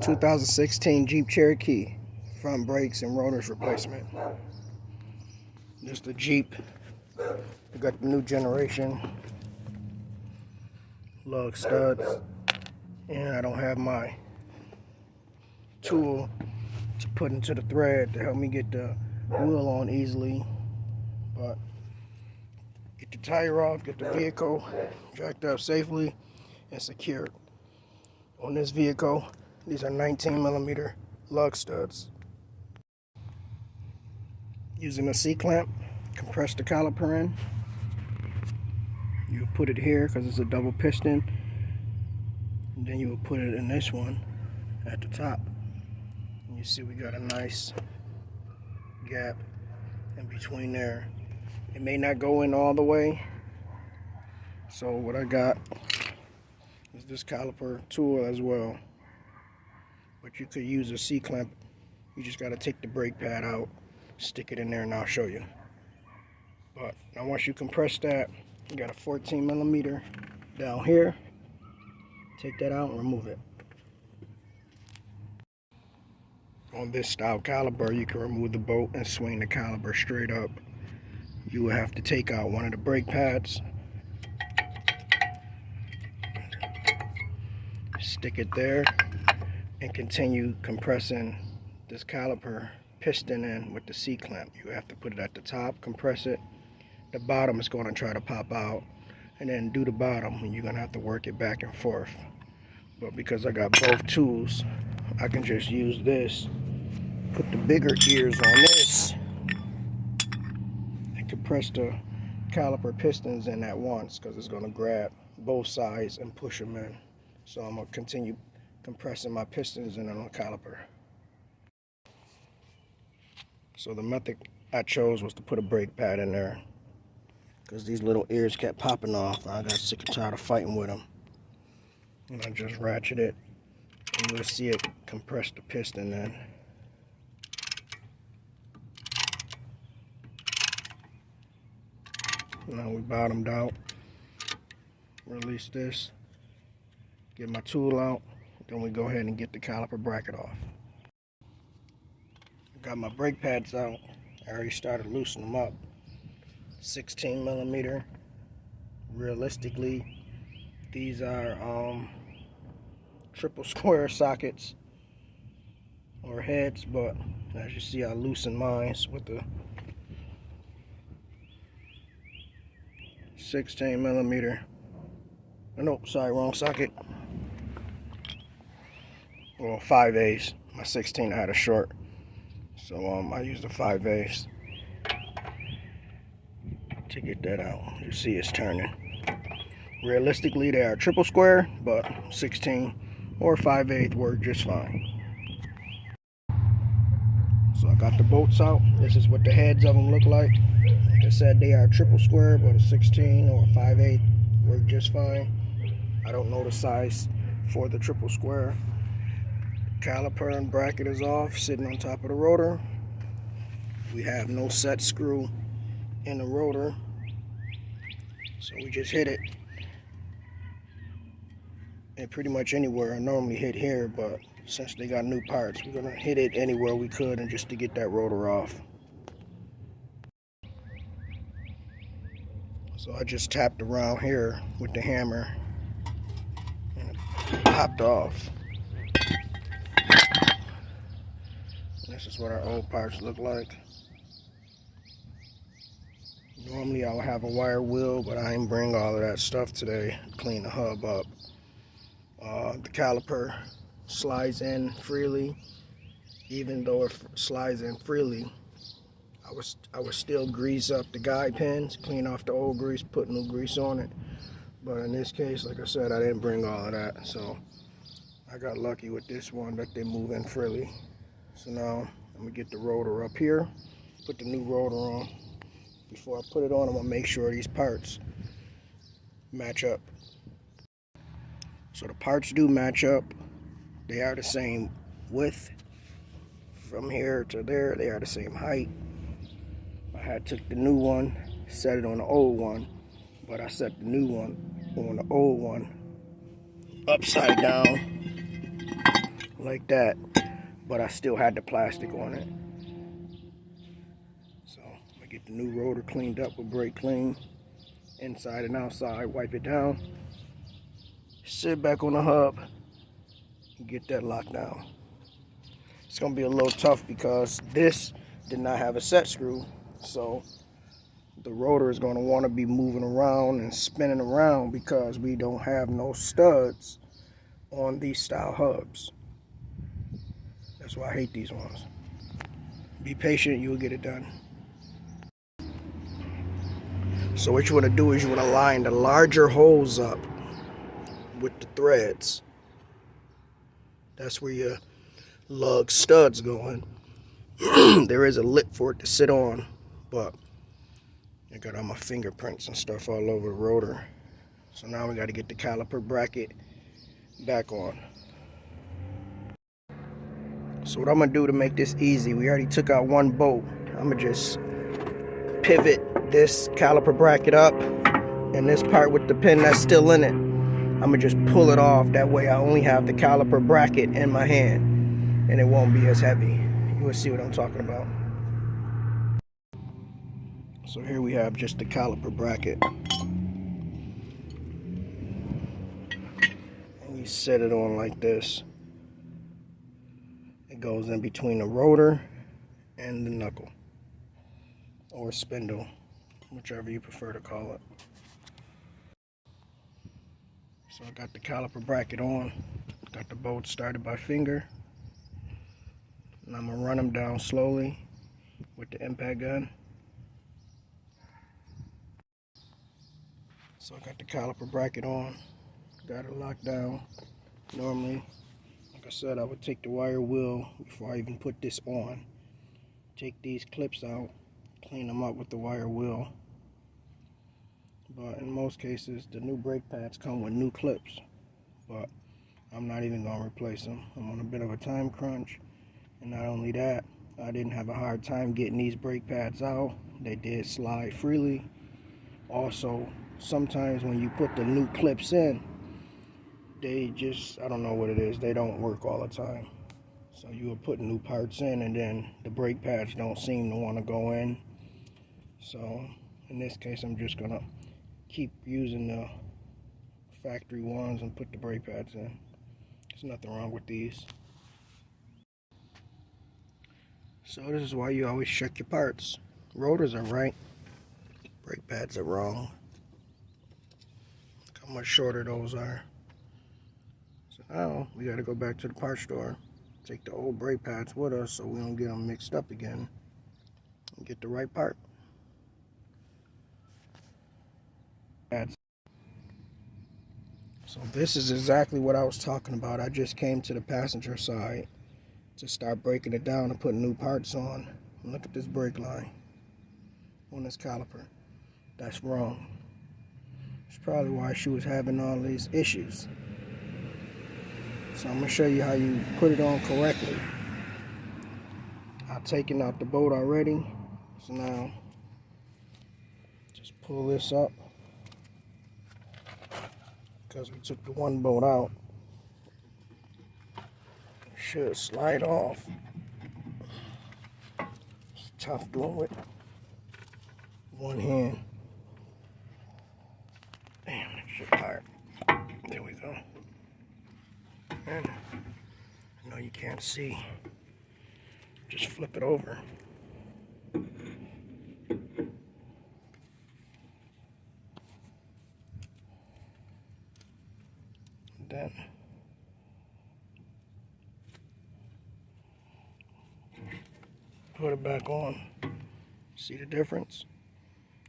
2016 Jeep Cherokee front brakes and rotors replacement. This is the Jeep. We got the new generation lug studs, and I don't have my tool to put into the thread to help me get the wheel on easily. But get the tire off, get the vehicle jacked up safely and secured. On this vehicle, these are 19mm lug studs. Using a C-clamp, compress the caliper in. You put it here because it's a double piston, and then you will put it in this one at the top. And you see we got a nice gap in between there. It may not go in all the way, so what I got is this caliper tool as well. But you could use a C-clamp. You just got to take the brake pad out, stick it in there, and I'll show you. But now once you compress that, you got a 14mm down here. Take that out and remove it. On this style caliper, you can remove the bolt and swing the caliper straight up. You will have to take out one of the brake pads, stick it there, and continue compressing this caliper piston in with the C-clamp. You have to put it at the top, compress it. The bottom is going to try to pop out, and then do the bottom, and you're going to have to work it back and forth. But because I got both tools, I can just use this, put the bigger ears on this, and compress the caliper pistons in at once, because it's going to grab both sides and push them in. So I'm going to continue compressing my pistons in on the caliper. So the method I chose was to put a brake pad in there, because these little ears kept popping off. I got sick and tired of fighting with them. And I just ratchet it, and you'll see it compress the piston in. Now we bottomed out. Release this. Get my tool out. Then we go ahead and get the caliper bracket off. I got my brake pads out. I already started loosening them up. 16mm. Realistically, these are triple square sockets or heads, but as you see, I loosened mine with the 16mm. Oh, no, sorry, wrong socket. Well, 5/8. My 16 I had a short, so I used a 5/8 to get that out. You see it's turning. Realistically, they are triple square, but 16 or 5/8 work just fine. So I got the bolts out. This is what the heads of them look like. Like I said, they are triple square, but a 16 or 5/8 work just fine. I don't know the size for the triple square. Caliper and bracket is off, sitting on top of the rotor. We have no set screw in the rotor, so we just hit it. And pretty much anywhere. I normally hit here, but since they got new parts, we're gonna hit it anywhere we could, and just to get that rotor off. So I just tapped around here with the hammer, and it popped off. This is what our old parts look like. Normally I would have a wire wheel, but I didn't bring all of that stuff today to clean the hub up. The caliper slides in freely. Even though it slides in freely, I would still grease up the guide pins, clean off the old grease, put new grease on it. But in this case, like I said, I didn't bring all of that, so I got lucky with this one that they move in freely. So now I'm gonna get the rotor up here, put the new rotor on. Before I put it on, I'm gonna make sure these parts match up. So the parts do match up. They are the same width from here to there. They are the same height. I had took the new one, set it on the old one, but I set the new one on the old one upside down. like that, but I still had the plastic on it. So I get the new rotor cleaned up with brake clean, inside and outside, wipe it down, sit back on the hub, and get that locked down. It's gonna be a little tough because this did not have a set screw, so the rotor is gonna want to be moving around and spinning around because we don't have no studs on these style hubs. That's why I hate these ones. Be patient, you'll get it done. So what you want to do is you want to line the larger holes up with the threads. That's where your lug studs going. There is a lip for it to sit on, but I got all my fingerprints and stuff all over the rotor. So now we got to get the caliper bracket back on. So what I'm gonna do to make this easy, we already took out one bolt. I'm gonna just pivot this caliper bracket up, and this part with the pin that's still in it, I'm gonna just pull it off. That way I only have the caliper bracket in my hand and it won't be as heavy. You will see what I'm talking about. So here we have just the caliper bracket. And you set it on like this. It goes in between the rotor and the knuckle, or spindle, whichever you prefer to call it. So I got the caliper bracket on, got the bolts started by finger, and I'm gonna run them down slowly with the impact gun. So I got the caliper bracket on, got it locked down. Normally, like I said, I would take the wire wheel before I even put this on. Take these clips out, clean them up with the wire wheel. But in most cases, the new brake pads come with new clips. But I'm not even going to replace them. I'm on a bit of a time crunch. And not only that, I didn't have a hard time getting these brake pads out. They did slide freely. Also, sometimes when you put the new clips in, they just, I don't know what it is, they don't work all the time. So you will put new parts in and then the brake pads don't seem to want to go in. So in this case, I'm just going to keep using the factory ones and put the brake pads in. There's nothing wrong with these. So this is why you always check your parts. Rotors are right, brake pads are wrong. Look how much shorter those are. So now we got to go back to the parts store, take the old brake pads with us so we don't get them mixed up again, and get the right part. So this is exactly what I was talking about. I just came to the passenger side to start breaking it down and putting new parts on. And look at this brake line on this caliper. That's wrong. It's probably why she was having all these issues. So I'm going to show you how you put it on correctly. I've taken out the bolt already. So now just pull this up. Because we took the one bolt out. It should slide off. It's tough doing with one hand. Damn, that shit hard. There we go. And I know you can't see. Just flip it over. Then put it back on. See the difference?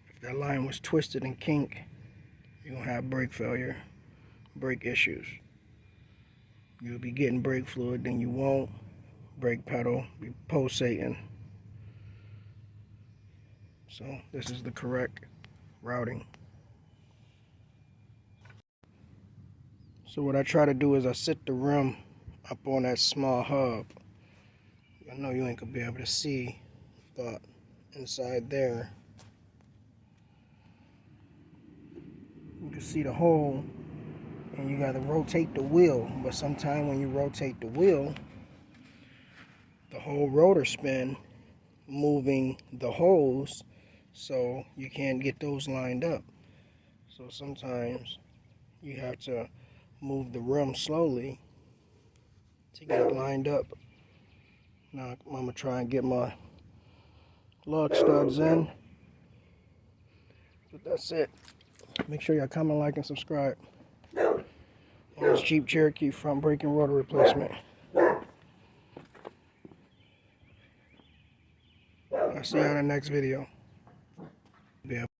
If that line was twisted and kinked, you're gonna have brake failure, brake issues. You'll be getting brake fluid, then you won't. Brake pedal be pulsating. So this is the correct routing. So what I try to do is I sit the rim up on that small hub. I know you ain't gonna be able to see, but inside there you can see the hole and you got to rotate the wheel. But sometimes when you rotate the wheel, the whole rotor spin, moving the holes, so you can't get those lined up. So sometimes you have to move the rim slowly to get it lined up. Now I'm gonna try and get my lug studs in. But that's it. Make sure y'all comment, like, and subscribe on this Jeep Cherokee front brake and rotor replacement. I'll see you on the next video. Yeah.